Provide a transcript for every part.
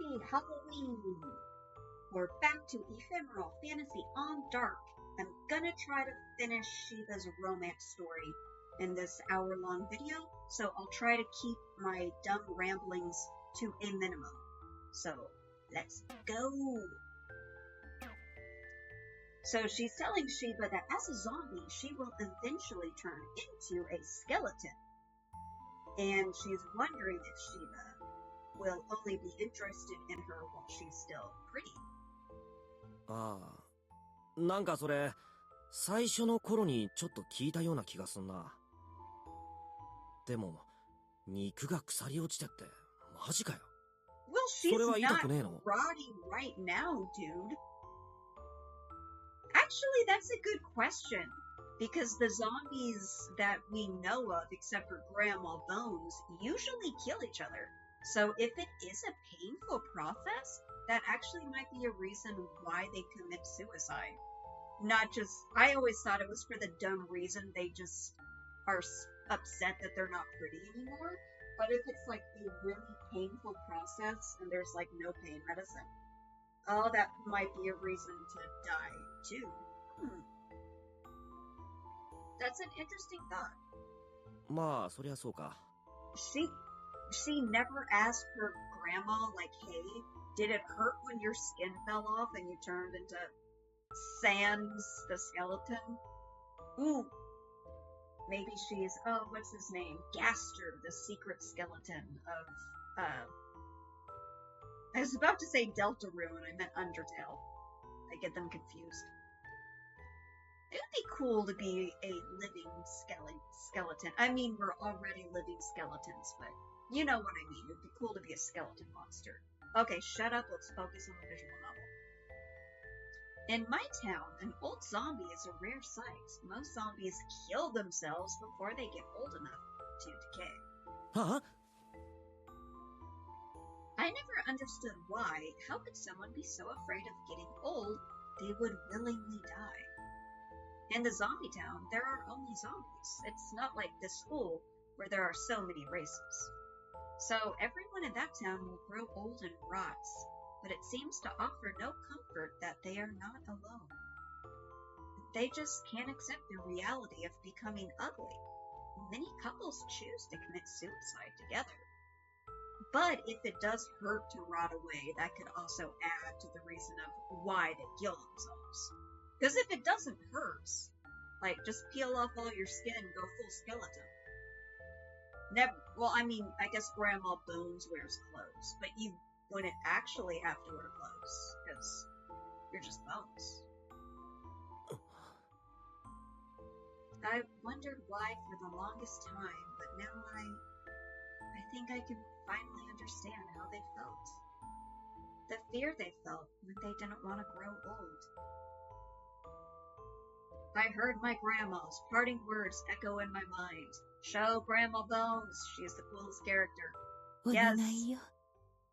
Happy Halloween! We're back to Ephemeral Fantasy on Dark. I'm gonna try to finish Shiba's romance story in this hour-long video, so I'll try to keep my dumb ramblings to a minimum. So, let's go! So she's telling Shiba that as a zombie, she will eventually turn into a skeleton. And she's wondering if Shiba will only be interested in her while she's still pretty. ああ、なんかそれ、最初の頃にちょっと聞いたような気がすんな。でも、肉が腐り落ちてって、マジかよ。Well, she's not rotting right now, dude. Actually, that's a good question. Because the zombies that we know of, except for Grandma Bones, usually kill each other. So if it is a painful process, that actually might be a reason why they commit suicide. Not just, I always thought it was for the dumb reason they just are upset that they're not pretty anymore. But if it's like a really painful process and there's like no pain medicine, oh, that might be a reason to die too. That's an interesting thought. まあ、そりゃそうか。She never asked her grandma, like, hey, did it hurt when your skin fell off and you turned into Sans the skeleton? Ooh. Maybe she's, oh, what's his name? Gaster, the secret skeleton of, I was about to say Deltarune, and I meant Undertale. I get them confused. It would be cool to be a living skeleton. I mean, we're already living skeletons, but you know what I mean. It would be cool to be a skeleton monster. Okay, shut up. Let's focus on the visual novel. In my town, an old zombie is a rare sight. Most zombies kill themselves before they get old enough to decay. Huh? I never understood why. How could someone be so afraid of getting old they would willingly die? In the zombie town, there are only zombies. It's not like this school, where there are so many races. So everyone in that town will grow old and rot, but it seems to offer no comfort that they are not alone. They just can't accept the reality of becoming ugly. Many couples choose to commit suicide together. But if it does hurt to rot away, that could also add to the reason of why they kill themselves. Because if it doesn't hurt, like, just peel off all your skin and go full skeleton. Never. Well, I mean, I guess Grandma Bones wears clothes, but you wouldn't actually have to wear clothes, because you're just bones. I wondered why for the longest time, but now I think I can finally understand how they felt. The fear they felt when they didn't want to grow old. I heard my grandma's parting words echo in my mind. Show Grandma Bones. She's the coolest character. Yes. お願いよ。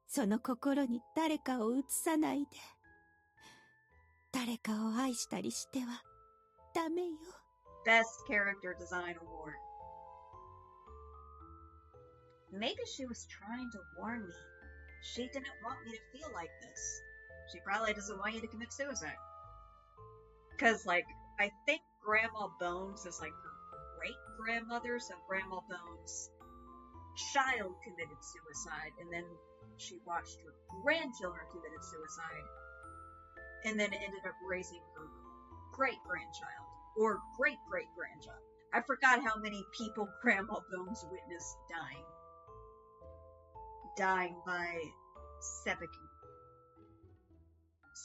その心に誰かを移さないで。誰かを愛したりしてはダメよ。Best Character Design Award. Maybe she was trying to warn me. She didn't want me to feel like this. She probably doesn't want you to commit suicide. Because, like, I think Grandma Bones is like her great-grandmother, so Grandma Bones' child committed suicide, and then she watched her grandchildren committed suicide, and then ended up raising her great-grandchild, or great-great-grandchild. I forgot how many people Grandma Bones witnessed dying. Dying by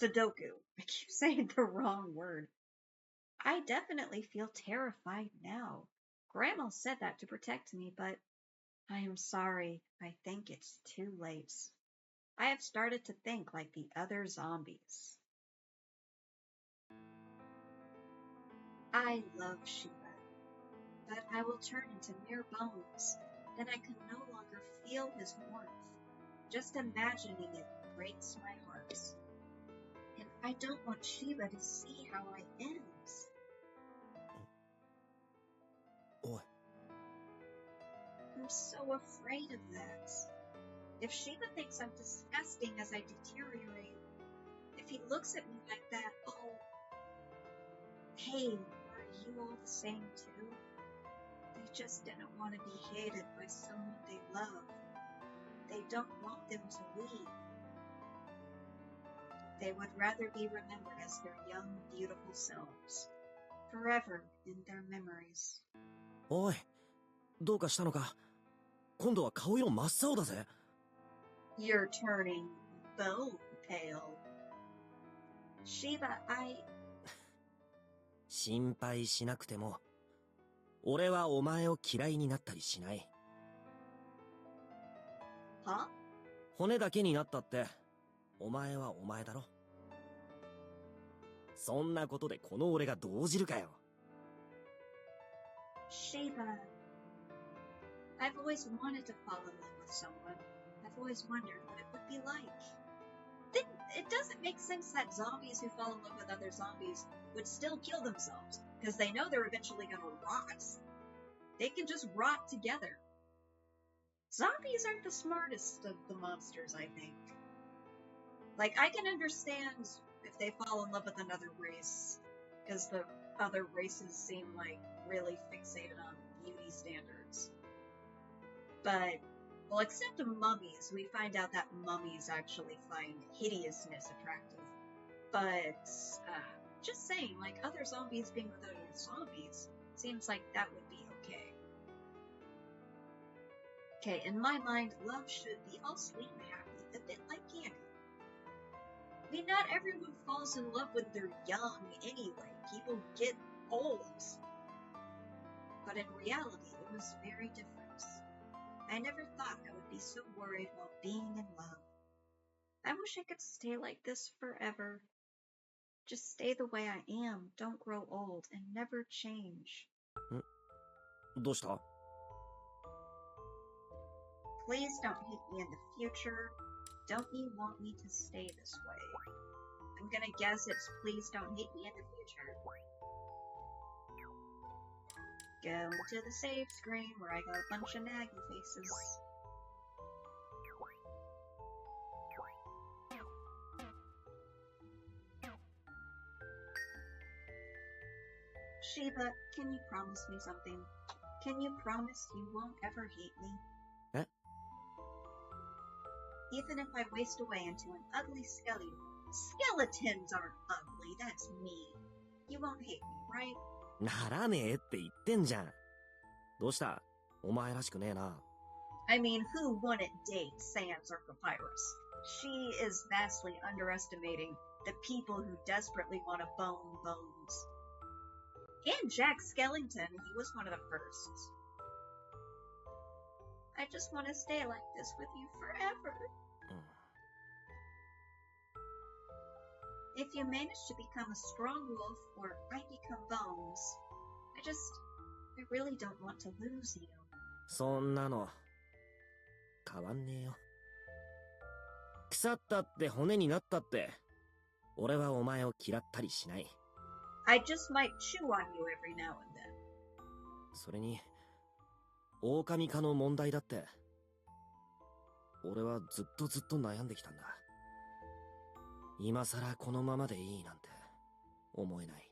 Sudoku. I keep saying the wrong word. I definitely feel terrified now. Grandma said that to protect me, but I am sorry. I think it's too late. I have started to think like the other zombies. I love Shiba, but I will turn into mere bones. Then I can no longer feel his warmth. Just imagining it breaks my heart. And I don't want Shiba to see how I end. おい。 I'm so afraid of that. If Shiba thinks I'm disgusting as I deteriorate, if he looks at me like that, oh, hey, are you all the same too? They just didn't want to be hated by someone they love. They don't want them to leave. They would rather be remembered as their young, beautiful selves, forever in their memories. おい、どうかしたのか？今度は顔色真っ青だぜ。You're turning bone pale. Shiba, 心配しなくても、俺はお前を嫌いになったりしない。Huh? 骨だけになったって、お前はお前だろ。そんなことでこの俺が動じるかよ。Shiba, I've always wanted to fall in love with someone. I've always wondered what it would be like. Then it doesn't make sense that zombies who fall in love with other zombies would still kill themselves, because they know they're eventually gonna rot. They can just rot together. Zombies aren't the smartest of the monsters, I think. Like, I can understand if they fall in love with another race, because the other races seem like really fixated on beauty standards. But, well, except the mummies, we find out that mummies actually find hideousness attractive. But, just saying, like, other zombies being with other zombies seems like that would be okay. Okay, in my mind, love should be all sweet and happy, a bit like candy. I mean, not everyone falls in love when they're young anyway. People get old. But in reality, it was very different. I never thought I would be so worried while being in love. I wish I could stay like this forever. Just stay the way I am, don't grow old, and never change. どうした？ Please don't hate me in the future. Don't you want me to stay this way? I'm gonna guess it's please don't hate me in the future. Go to the save screen where I got a bunch of naggy faces. Shiba, can you promise me something? Can you promise you won't ever hate me? Eh? Even if I waste away into an ugly skeleton. Skeletons aren't ugly, that's me. You won't hate me, right? ならねえって言ってんじゃん。どうした？お前らしくねえな。I mean, who wouldn't date Sans or Papyrus? She is vastly underestimating the people who desperately want to bone Bones. And Jack Skellington, he was one of the first. I just want to stay like this with you forever. If you manage to become a strong wolf, or I become Bones, I really don't want to lose you. そんなの変わんねえよ。腐ったって骨になったって俺はお前を嫌ったりしない。I just might chew on you every now and then. それに狼科の問題だって俺はずっと悩んできたんだ。今さらこのままでいいなんて思えない。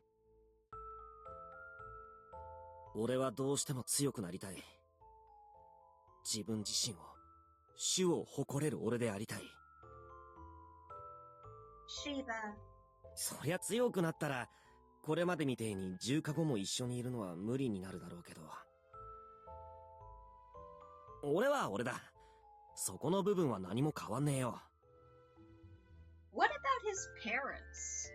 俺はどうしても強くなりたい。自分自身を種を誇れる俺でありたい。Shiba. そりゃ強くなったらこれまでみてえに10日後も一緒にいるのは無理になるだろうけど、俺は俺だ。そこの部分は何も変わんねえよ。What about his parents?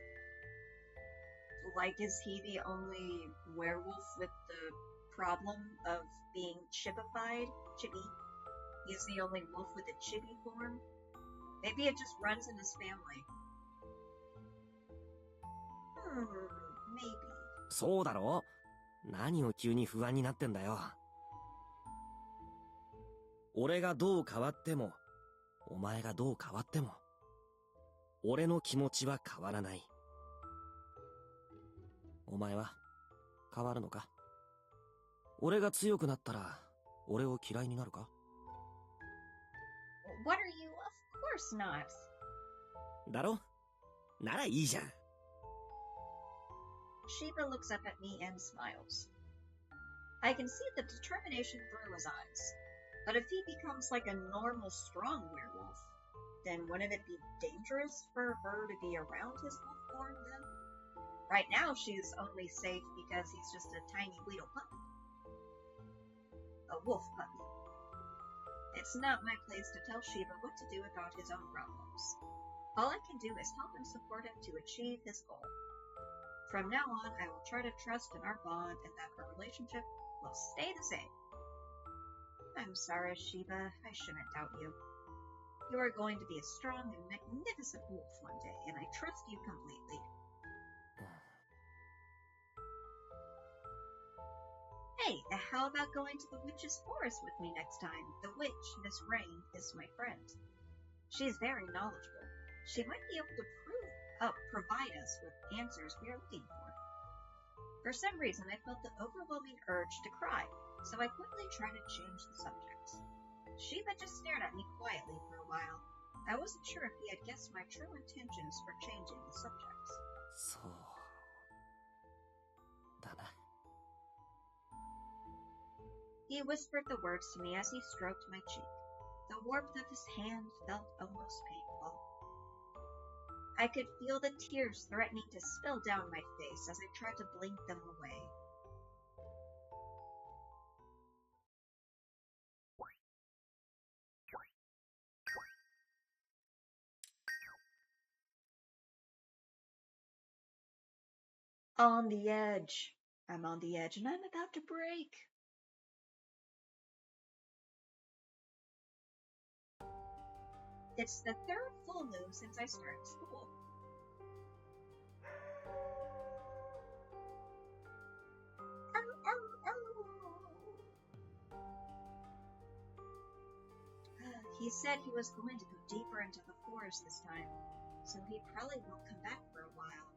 Like, is he the only werewolf with the problem of being chibified? Chibi? He's the only wolf with a chibi form? Maybe it just runs in his family. Maybe. そうだろ？何を急に不安になってんだよ。俺がどう変わっても、お前がどう変わっても、俺の気持ちは変わらない。お前は変わるのか？俺が強くなったら俺を嫌いになるか？ What are you? Of course not. だろ？ならいいじゃん。Shiba looks up at me and smiles. I can see the determination through his eyes. But if he becomes like a normal, strong werewolf, then wouldn't it be dangerous for her to be around his wolf form then? Right now, she's only safe because he's just a tiny weedle puppy. A wolf puppy. It's not my place to tell Shiba what to do about his own problems. All I can do is help and support him to achieve his goal. From now on, I will try to trust in our bond and that our relationship will stay the same. I'm sorry, Shiba. I shouldn't doubt you. You are going to be a strong and magnificent wolf one day, and I trust you completely. Hey, how about going to the witch's forest with me next time? The witch, Miss Rain, is my friend. She's very knowledgeable. She might be able to provide us with answers we are looking for. For some reason, I felt the overwhelming urge to cry, so I quickly tried to change the subject. Shiba just stared at me quietly for a while. I wasn't sure if he had guessed my true intentions for changing the subject. So... だな。He whispered the words to me as he stroked my cheek. The warmth of his hand felt almost painful. I could feel the tears threatening to spill down my face as I tried to blink them away. On the edge. I'm on the edge and I'm about to break. It's the third full moon since I started school. He said he was going to go deeper into the forest this time, so he probably won't come back for a while.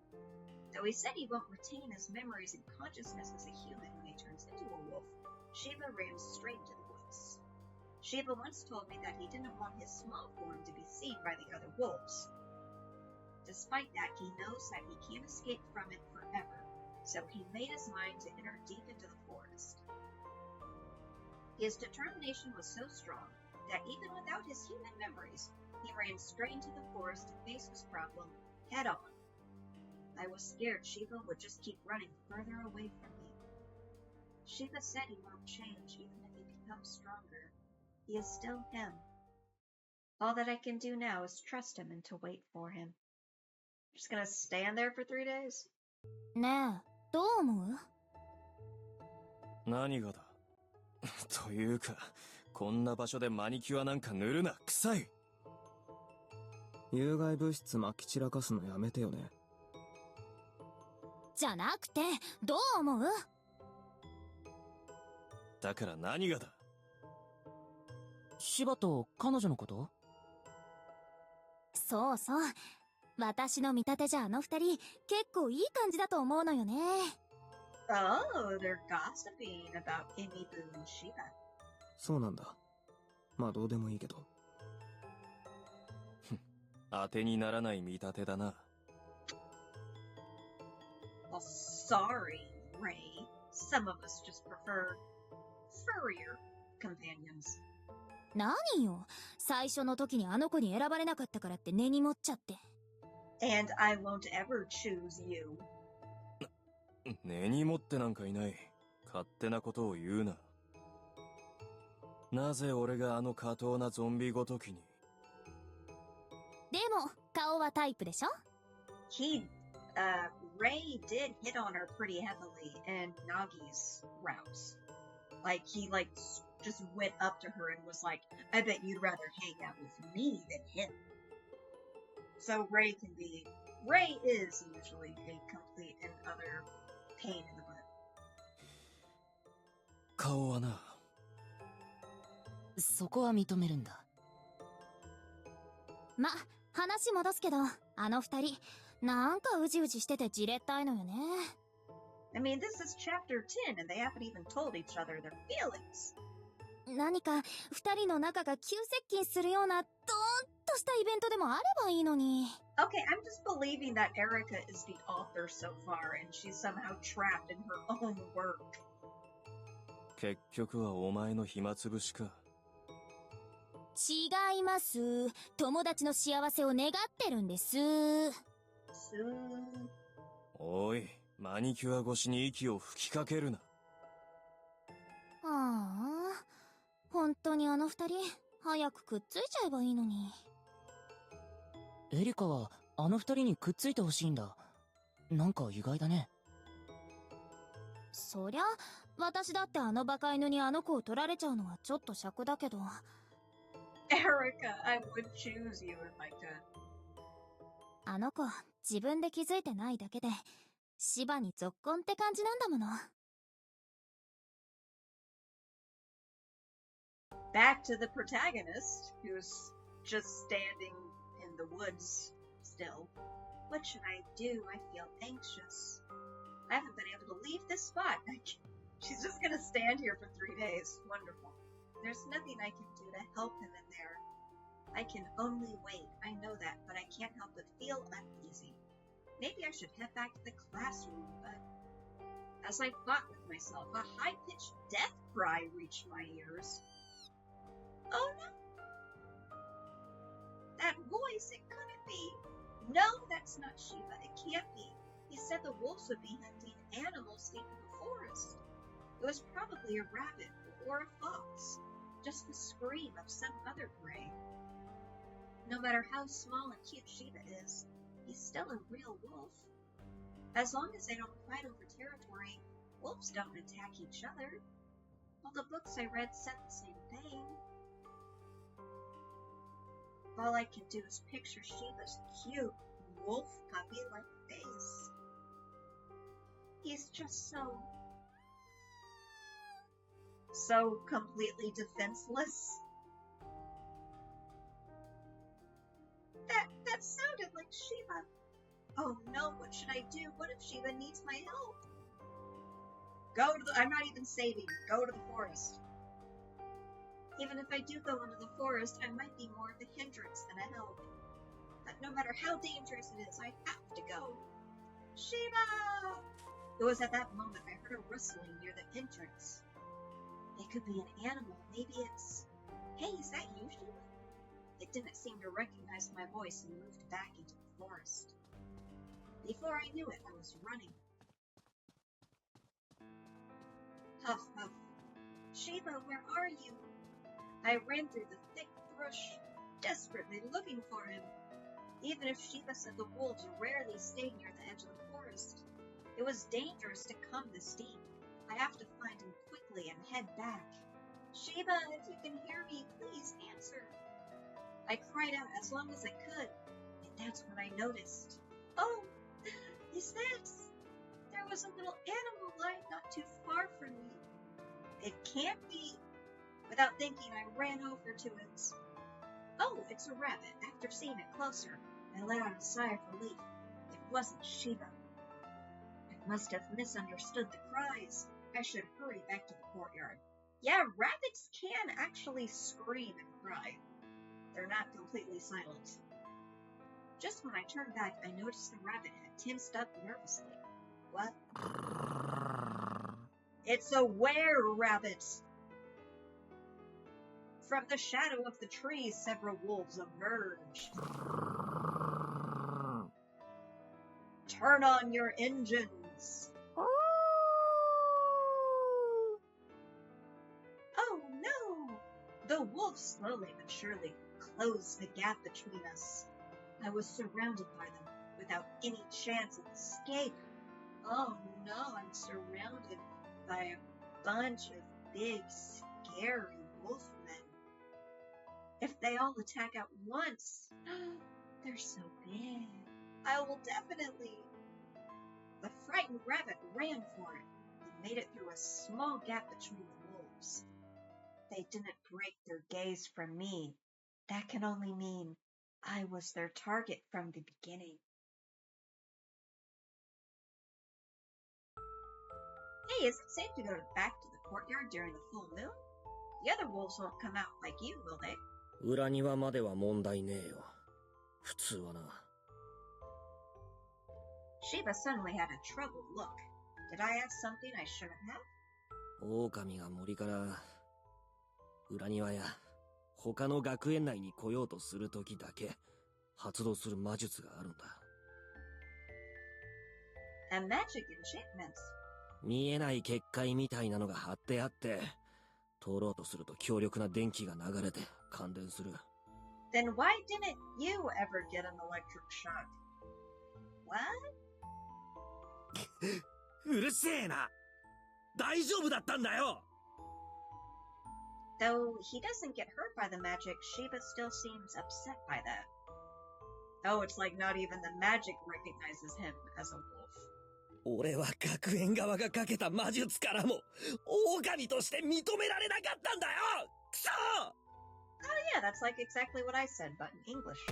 Though he said he won't retain his memories and consciousness as a human when he turns into a wolf, Shiba ran straight to the woods. Shiba once told me that he didn't want his small form to be seen by the other wolves. Despite that, he knows that he can't escape from it forever, so he made his mind to enter deep into the forest. His determination was so strong that even without his human memories, he ran straight into the forest to face his problem head on. I was scared Shiba would just keep running further away from me. Shiba said he won't change even if he becomes stronger. He is still him. All that I can do now is trust him and to wait for him. Just gonna stand there for 3 days? ねえ、どう思う？何がだというか、こんな場所でマニキュアなんか塗るな、臭い。有害物質まき散らかすのやめてよね。じゃなくて、どう思う？だから何がだ？シバと彼女のこと？そうそう。私の見立てじゃあの二人、結構いい感じだと思うのよね。Oh, they're gossiping about Amy Boo and Shiba. そうなんだ。まあどうでもいいけど。当てにならない見立てだな。Well, sorry, Ray. Some of us just prefer furrier companions. 何よ。最初の時にあの子に選ばれなかったからって根に持っちゃって。And I won't ever choose you. 根に持ってなんかいない。勝手なことを言うな。なぜ俺があの下等なゾンビごときに。でも、顔はタイプでしょ？ Ray did hit on her pretty heavily in Nagi's routes. Like, he, just went up to her and was like, I bet you'd rather hang out with me than him. So Ray is usually a complete and utter pain in the butt. 顔はな。そこは認めるんだ。ま、話戻すけど、あの二人、なんかうじうじしててじれったいのよね。I mean, this is chapter 10 and they haven't even told each other their feelings. 何か二人の仲が急接近するようなドーンとしたイベントでもあればいいのに。Okay, I'm just believing that Erica is the author so far, and she's somehow trapped in her own work. 結局はお前の暇つぶしか。違います。友達の幸せを願ってるんです。おい、マニキュア越しに息を吹きかけるな。ああ、本当にあの二人、早くくっついちゃえばいいのに。エリカはあの二人にくっついてほしいんだ。なんか意外だね。そりゃ、私だってあのバカ犬にあの子を取られちゃうのはちょっと尺だけど。Erica, I would choose you if I could. あの子、自分で気づいてないだけで、シバにぞっこんって感じなんだもの。Back to the protagonist, who's just standing in the woods still. What should I do? I feel anxious. I haven't been able to leave this spot. She's just gonna stand here for 3 days. Wonderful. There's nothing I can do to help him in there. I can only wait. I know that, but I can't help but feel uneasy. Maybe I should head back to the classroom, but... As I fought with myself, a high-pitched death cry reached my ears. Oh no! That voice, it couldn't be. No, that's not Shiba. It can't be. He said the wolves would be hunting animals deep in the forest. It was probably a rabbit or a fox. Just the scream of some other prey. No matter how small and cute Shiba is, he's still a real wolf. As long as they don't fight over territory, wolves don't attack each other. All the books I read said the same thing. All I can do is picture Shiba's cute, wolf puppy-like face. He's just so completely defenseless. That sounded like Shiba. Oh no, what should I do? What if Shiba needs my help? I'm not even saving. Go to the forest. Even if I do go into the forest, I might be more of a hindrance than a help. But no matter how dangerous it is, I have to go. Shiba! It was at that moment I heard a rustling near the entrance. It could be an animal. Maybe it's... Hey, is that you, Shiba? It didn't seem to recognize my voice and moved back into the forest. Before I knew it, I was running. Huff, huff. Shiba, where are you? I ran through the thick brush, desperately looking for him. Even if Shiba said the wolves rarely stayed near the edge of the forest, it was dangerous to come this deep. I have to find him quickly and head back. Shiba, if you can hear me, please answer. I cried out as long as I could, and that's when I noticed. Oh, is that? There was a little animal lying not too far from me. It can't be. Without thinking, I ran over to it. Oh, it's a rabbit. After seeing it closer, I let out a sigh of relief. It wasn't Shiba. I must have misunderstood the cries. I should hurry back to the courtyard. Yeah, rabbits can actually scream and cry. They're not completely silent. Just when I turned back, I noticed the rabbit had tensed up nervously. What? It's a were-rabbit! From the shadow of the trees, several wolves emerged. Turn on your engines! Oh no! The wolves slowly but surely closed the gap between us. I was surrounded by them, without any chance of escape. Oh no, I'm surrounded by a bunch of big, scary wolfmen. If they all attack at once, they're so big. I will definitely... The frightened rabbit ran for it and made it through a small gap between the wolves. They didn't break their gaze from me. That can only mean I was their target from the beginning. Hey, is it safe to go back to the courtyard during the full moon? The other wolves won't come out like you, will they? 裏庭までは問題ねえよ。普通はな。Shiba suddenly had a troubled look. Did I ask something I shouldn't have? 狼が森から裏庭や他の学園内に来ようとするときだけ発動する魔術があるんだ。A magic enchantment. 見えない結界みたいなのが貼ってあって、通ろうとすると強力な電気が流れて感電する。Then why didn't you ever get an electric shock? What? うるせえな。大丈夫だったんだよ。Though he doesn't get hurt by the magic, Shiba still seems upset by that. Oh, it's like not even the magic recognizes him as a wolf. 俺は学園側がかけた魔術からも狼として認められなかったんだよ。くそ！ Oh yeah, that's like exactly what I said, but in English.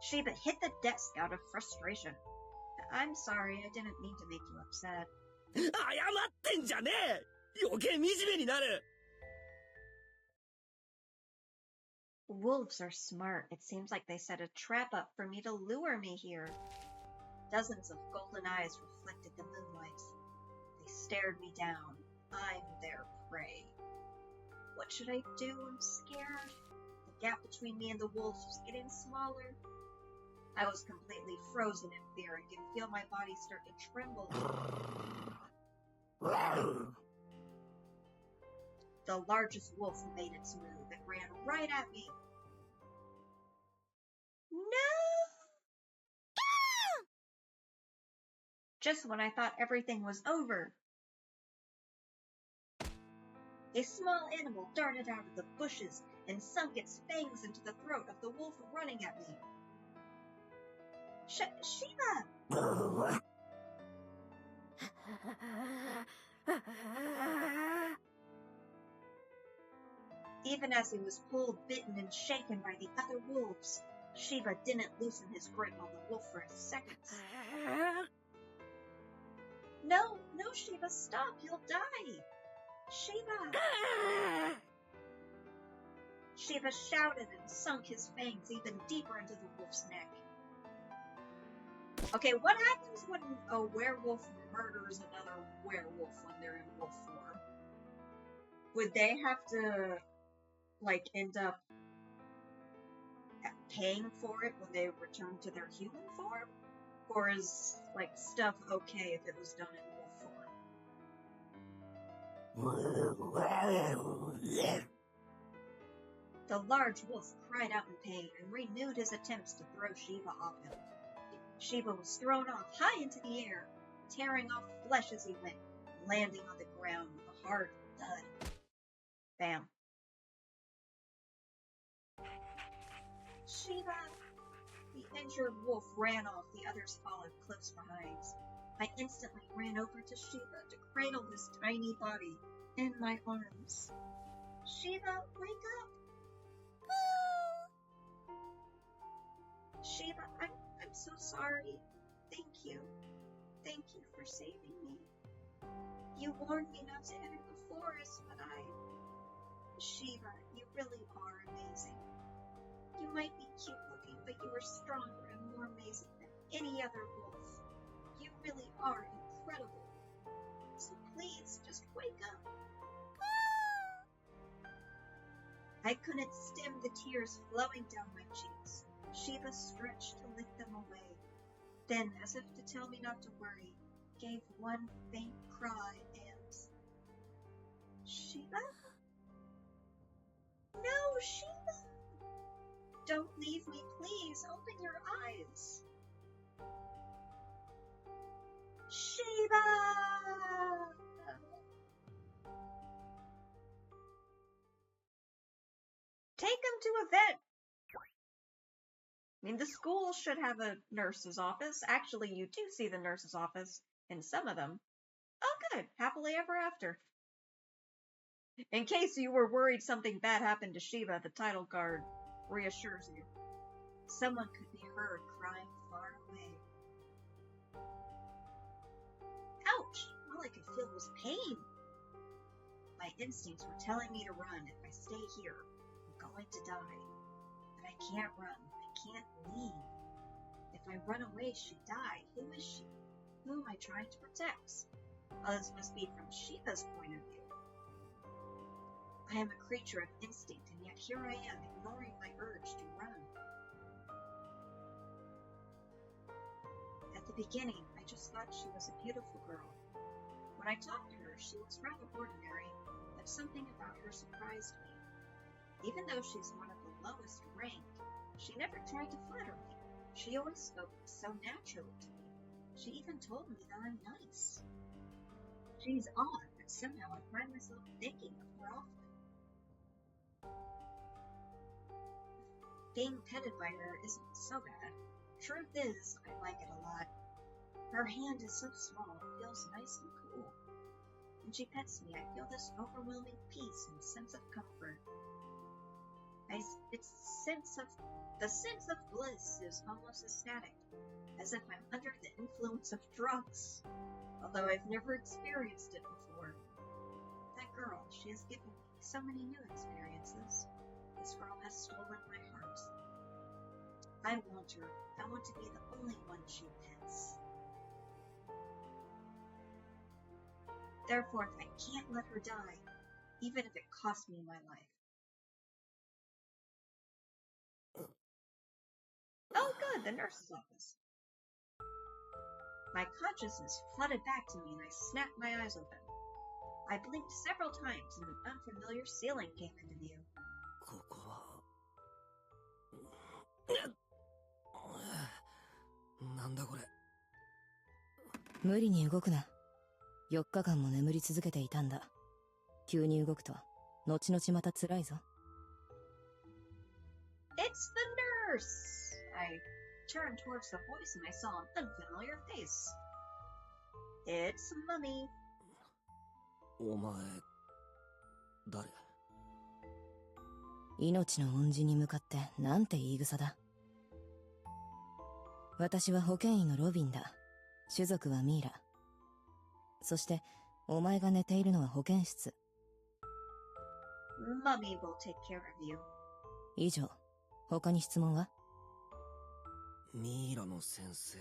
Shiba hit the desk out of frustration. I'm sorry, I didn't mean to make you upset. 謝ってんじゃねえ。余計惨めになる。Wolves are smart. It seems like they set a trap up for me to lure me here. Dozens of golden eyes reflected the moonlight. They stared me down. I'm their prey. What should I do? I'm scared. The gap between me and the wolves was getting smaller. I was completely frozen in fear and could feel my body start to tremble. The largest wolf made its move and ran right at me. No! Just when I thought everything was over. A small animal darted out of the bushes and sunk its fangs into the throat of the wolf running at me. Shiba! Even as he was pulled, bitten, and shaken by the other wolves, Shiba didn't loosen his grip on the wolf for a second. No, Shiba, stop, you'll die! Shiba! Shiba shouted and sunk his fangs even deeper into the wolf's neck. Okay, what happens when a werewolf murders another werewolf when they're in wolf form? Would they have to, like, end up paying for it when they return to their human form? Or is, like, stuff okay if it was done in wolf form? The large wolf cried out in pain and renewed his attempts to throw Shiba off him. Shiba was thrown off high into the air, tearing off flesh as he went, landing on the ground with a hard thud. Bam. Shiba! The injured wolf ran off, the others followed close behind. I instantly ran over to Shiba to cradle his tiny body in my arms. Shiba, wake up! Shiba, I'm so sorry. Thank you. Thank you for saving me. You warned me not to enter the forest, but Shiba, you really are amazing. You might be cute looking, but you are stronger and more amazing than any other wolf. You really are incredible. So please, just wake up. I couldn't stem the tears flowing down my cheeks. Shiba stretched to lick them away. Then, as if to tell me not to worry, gave one faint cry and... Shiba? No, Shiba! Don't leave me, please. Open your eyes. Shiba! Take him to a vet. I mean, the school should have a nurse's office. Actually, you do see the nurse's office in some of them. Oh, good. Happily ever after. In case you were worried something bad happened to Shiba, the title card reassures you. Someone could be heard crying far away. Ouch! All I could feel was pain. My instincts were telling me to run. If I stay here, I'm going to die. But I can't run. I can't leave. If I run away, she'd die. Who is she? Who am I trying to protect? Oh, this must be from Shiba's point of view. I am a creature of instinct, and yet here I am, ignoring my urge to run. At the beginning, I just thought she was a beautiful girl. When I talked to her, she was rather ordinary, but something about her surprised me. Even though she's one of the lowest rank, she never tried to flatter me. She always spoke so naturally to me. She even told me that I'm nice. She's odd, but somehow I find myself thinking of her often. Being petted by her isn't so bad. Truth is, I like it a lot. Her hand is so small, it feels nice and cool. When she pets me, I feel this overwhelming peace and sense of comfort. The sense of bliss is almost ecstatic, as if I'm under the influence of drugs, although I've never experienced it before. That girl, she has given me so many new experiences. This girl has stolen my heart. I want her. I want to be the only one she pets. Therefore, I can't let her die, even if it costs me my life. Oh good, the nurse's office. My consciousness flooded back to me and I snapped my eyes open. I blinked several times and an unfamiliar ceiling came into view. ここはなんだこれ。無理に動くな。4日間も眠り続けていたんだ。急に動くと後々また辛いぞ。 It's the nurse! I turned towards the voice and I saw an unfamiliar face. It's Mummy. お前誰？命の恩人に向かってなんて言い草だ。私は保健医のロビンだ。種族はミイラ。そしてお前が寝ているのは保健室。Mummy will take care of you. 以上。他に質問は？ミイラの先生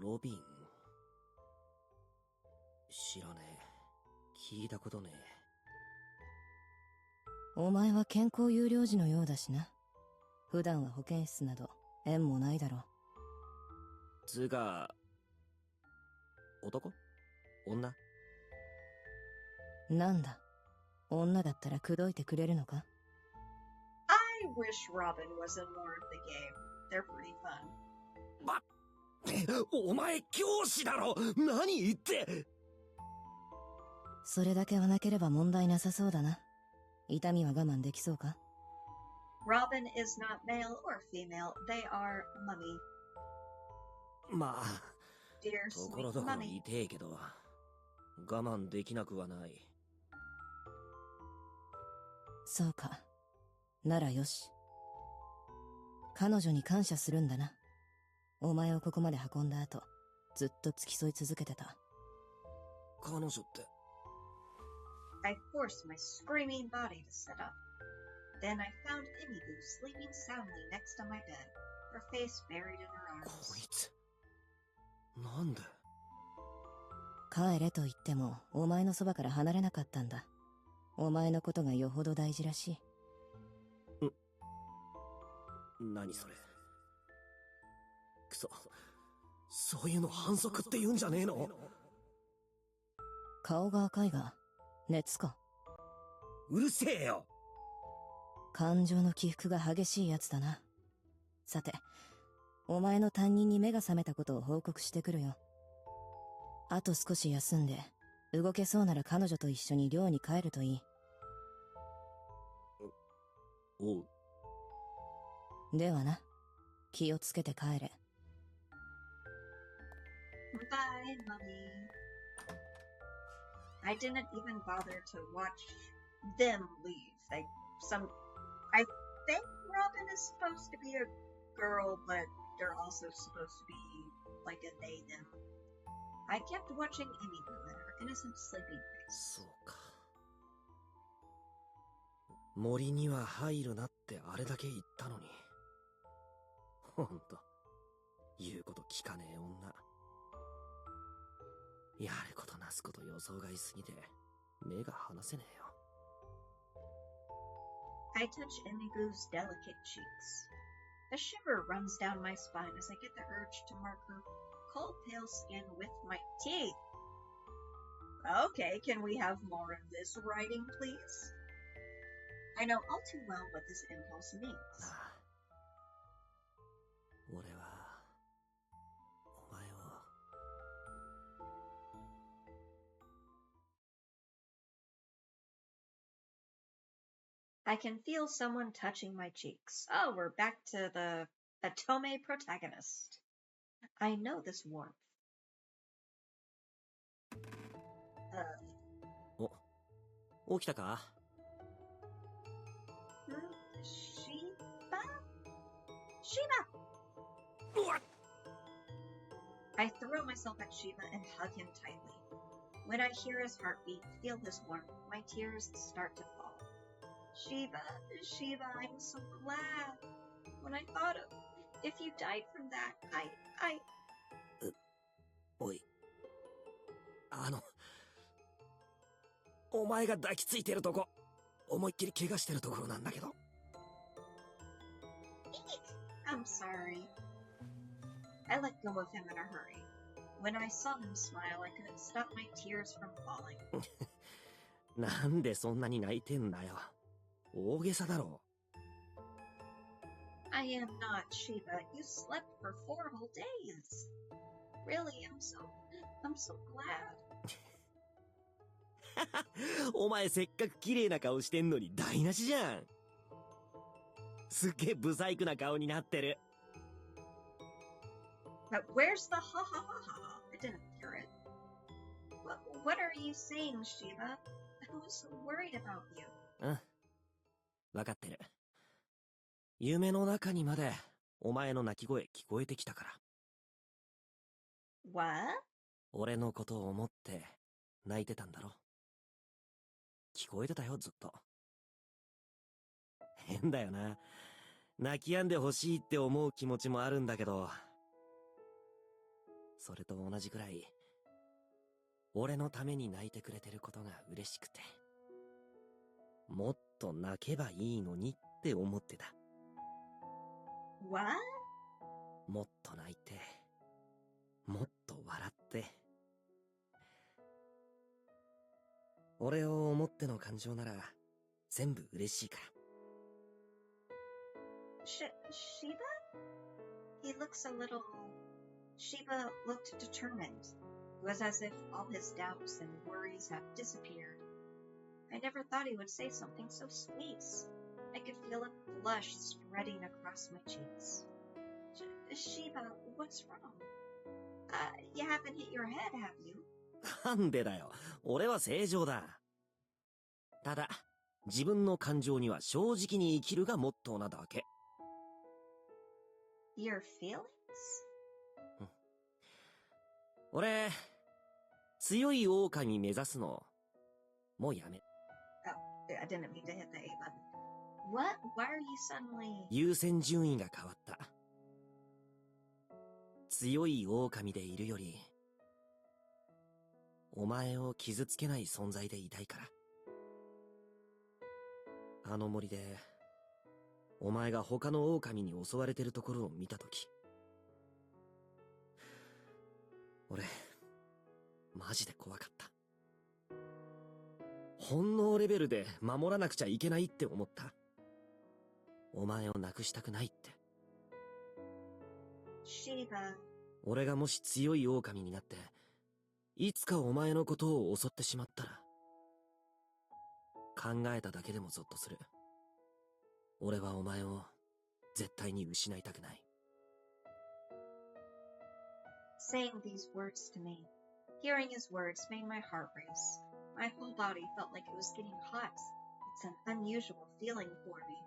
ロビン。知らねえ。聞いたことねえ。お前は健康有料児のようだしな。普段は保健室など縁もないだろう。つうか男？女？なんだ。女だったら口説いてくれるのか？ I wish Robin was in more of the game. They're pretty fun. お前教師だろ。何言って。それだけはなければ問題なさそうだな。痛みは我慢できそうか？ Robin is not male or female. They are Mummy. まあ Dear ところ sweet どころ Mummy. 痛えけど我慢できなくはない。そうか。ならよし。彼女に感謝するんだな。お前をここまで運んだ後、ずっと付き添い続けてた。彼女って。I forced my screaming body to sit up. Then I found Emibu sleeping soundly next to my bed, her face buried in her こ arms. いつなんで？帰れと言っても、お前のそばから離れなかったんだ。お前のことがよほど大事らしい。何それ。くそ、そういうの反則って言うんじゃねえの？顔が赤いが、熱か？うるせえよ。感情の起伏が激しいやつだな。さて、お前の担任に目が覚めたことを報告してくるよ。あと少し休んで、動けそうなら彼女と一緒に寮に帰るといい。おう。ではな、気をつけて帰れ。Bye, Mummy. I didn't even bother to watch them leave. I think Robin is supposed to be a girl, but they're also supposed to be like a they, them. I kept watching Emibu, and her innocent sleeping face. そうか。森には入るなってあれだけ言ったのに。ほんと、言うこと聞かねえ女。やることなすこと予想外すぎて、目が離せねえよ。I touch Emigu's delicate cheeks. A shiver runs down my spine as I get the urge to mark her cold pale skin with my teeth. Okay, can we have more of this writing, please? I know all too well what this impulse means. なあ。俺は、お前を。I can feel someone touching my cheeks. Oh, we're back to the Atome protagonist. I know this warmth. お、起きたか？ Shiba? Shiba! I throw myself at Shiba and hug him tightly. When I hear his heartbeat, feel his warmth, my tears start to fall. Shiba, Shiba, I'm so glad. When I thought of if you died from that, I... おい。お前が抱きついてるとこ、思いっきり怪我してるところなんだけど。I'm sorry. I let go of him in a hurry. When I saw him smile, I couldn't stop my tears from falling. なんでそんなに泣いてんだよ。大げさだろ。I am not, Shiba. You slept for 4 whole days. Really, I'm so glad. お前せっかく綺麗な顔してんのに台無しじゃん。すっげえブサイクな顔になってる。But where's the ha ha ha ha? I didn't hear it. What are you saying, Shiba? I was so worried about you. うん。わかってる。夢の中にまでお前の泣き声聞こえてきたから。What? 俺のことを思って泣いてたんだろ。聞こえてたよ、ずっと。変だよな。泣き止んでほしいって思う気持ちもあるんだけど、それと同じくらい、俺のために泣いてくれてることが嬉しくて、もっと泣けばいいのにって思ってた。What? もっと泣いて、もっと笑って。俺を思っての感情なら、全部嬉しいから。Shiba? He looks a little... Shiba looked determined. It was as if all his doubts and worries have disappeared. I never thought he would say something so sweet. I could feel a blush spreading across my cheeks. Shiba, what's wrong? You haven't hit your head, have you? なんでだよ。俺は正常だ。ただ、自分の感情には正直に生きるがモットーなだけ。Your feelings? 俺、強い狼目指すの、もうやめ。I didn't mean to hit the A button. What? Why are you suddenly... 優先順位が変わった。強い狼でいるより、お前を傷つけない存在でいたいから。あの森で、お前が他の狼に襲われてるところを見たとき、俺、マジで怖かった。本能レベルで守らなくちゃいけないって思った。お前を亡くしたくないって。Shiba. 俺がもし強い狼になって、いつかお前のことを襲ってしまったら、考えただけでもゾッとする。俺はお前を絶対に失いたくない。Saying these words to me, hearing his words made my heart race. My whole body felt like it was getting hot. It's an unusual feeling for me.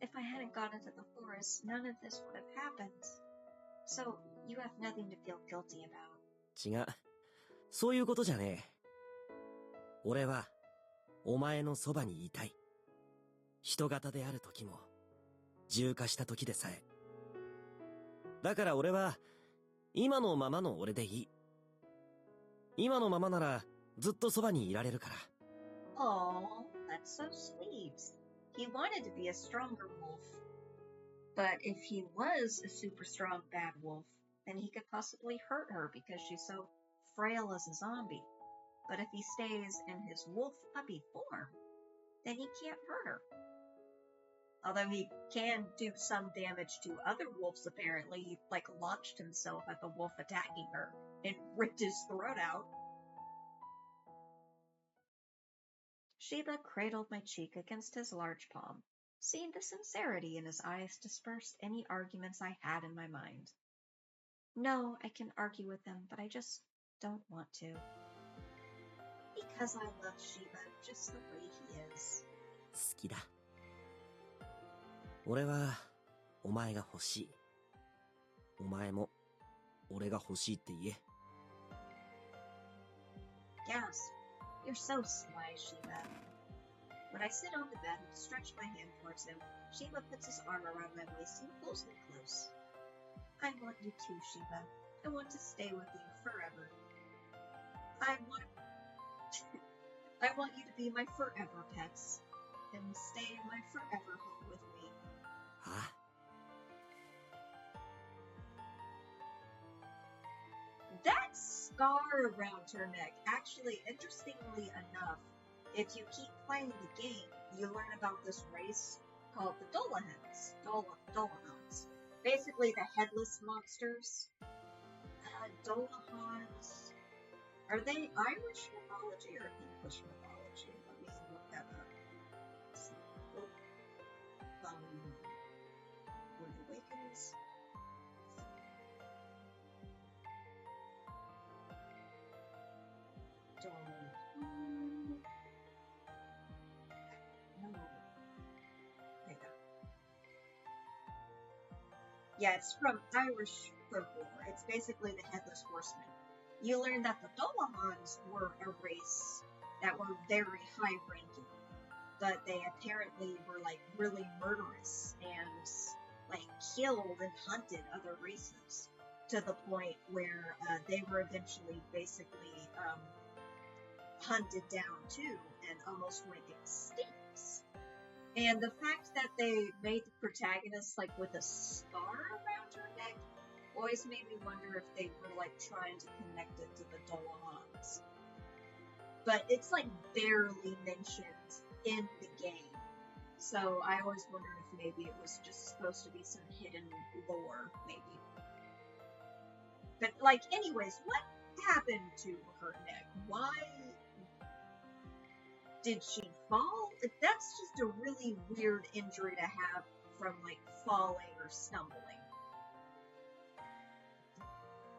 If I hadn't gone into the forest, none of this would have happened. So, you have nothing to feel guilty about. 違う。そういうことじゃねえ。俺は、お前のそばにいたい。人型である時も、重化した時でさえ。だから俺は、今のままの俺でいい。今のままなら、ずっとそばにいられるから。Oh, that's so sweet. He wanted to be a stronger wolf. But if he was a super strong bad wolf, then he could possibly hurt her because she's so frail as a zombie. But if he stays in his wolf puppy form, then he can't hurt her. Although he can do some damage to other wolves, apparently. He, launched himself at the wolf attacking her and ripped his throat out. Shiba cradled my cheek against his large palm. Seeing the sincerity in his eyes dispersed any arguments I had in my mind. No, I can argue with him, but I just don't want to. Because I love Shiba just the way he is. 好きだ。俺は、お前が欲しい。お前も、俺が欲しいって言え。Gasp. You're so sly, Shiba. When I sit on the bed and stretch my hand towards him, Shiba puts his arm around my waist and pulls me close. I want you too, Shiba. I want to stay with you forever. I want you to be my forever pets, and stay in my forever home with me. Huh? That scar around her neck, actually, interestingly enough, if you keep playing the game, you learn about this race called the Dolahans. Basically the headless monsters. Dolahans. Are they Irish mythology or English mythology? Let me look that up. Let's see. When it awakens. Yeah, it's from Irish folklore. It's basically the Headless Horseman. You learn that the Dolahans were a race that were very high-ranking, but they apparently were, really murderous and, killed and hunted other races to the point where they were eventually basically hunted down too and almost went extinct. And the fact that they made the protagonist with a scar around her neck always made me wonder if they were trying to connect it to the Dolahans. But it's barely mentioned in the game. So I always wondered if maybe it was just supposed to be some hidden lore, maybe. But anyways, what happened to her neck? Why did she fall? That's just a really weird injury to have from, falling or stumbling.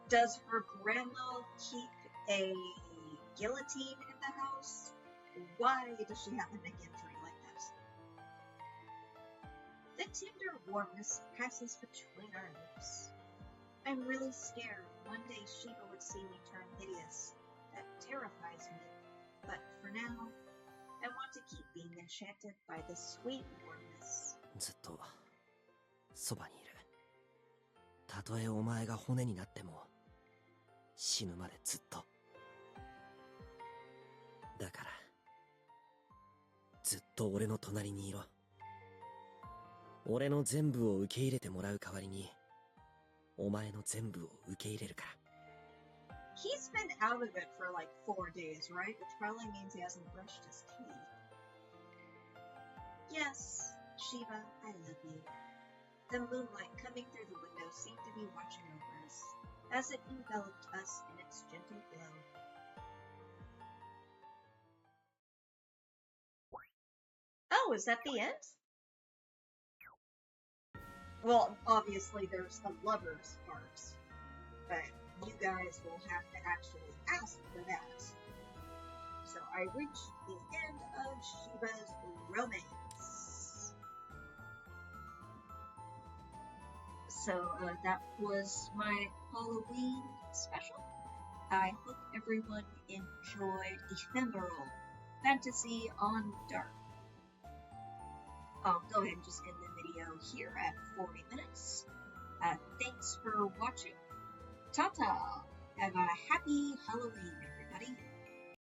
Does her grandma keep a guillotine in the house? Why does she have a neck injury like this? The tender warmness passes between our lips. I'm really scared one day Shiba would see me turn hideous. That terrifies me. But for now, I want to keep being enchanted by the sweet warmness. ずっと、そばにいる。たとえお前が骨になっても、死ぬまでずっと。だから、ずっと俺の隣にいろ。俺の全部を受け入れてもらう代わりに、お前の全部を受け入れるから。He's been out of it for 4 days, right? Which probably means he hasn't brushed his teeth. Yes, Shiba, I love you. The moonlight coming through the window seemed to be watching over us, as it enveloped us in its gentle glow. Oh, is that the end? Well, obviously there's the lovers part, but you guys will have to actually ask for that. So I reached the end of Shiba's romance. So that was my Halloween special. I hope everyone enjoyed Ephemeral Fantasy on Dark. I'll go ahead and just end the video here at 40 minutes. Thanks for watching. Ta-ta! Have a happy Halloween, everybody.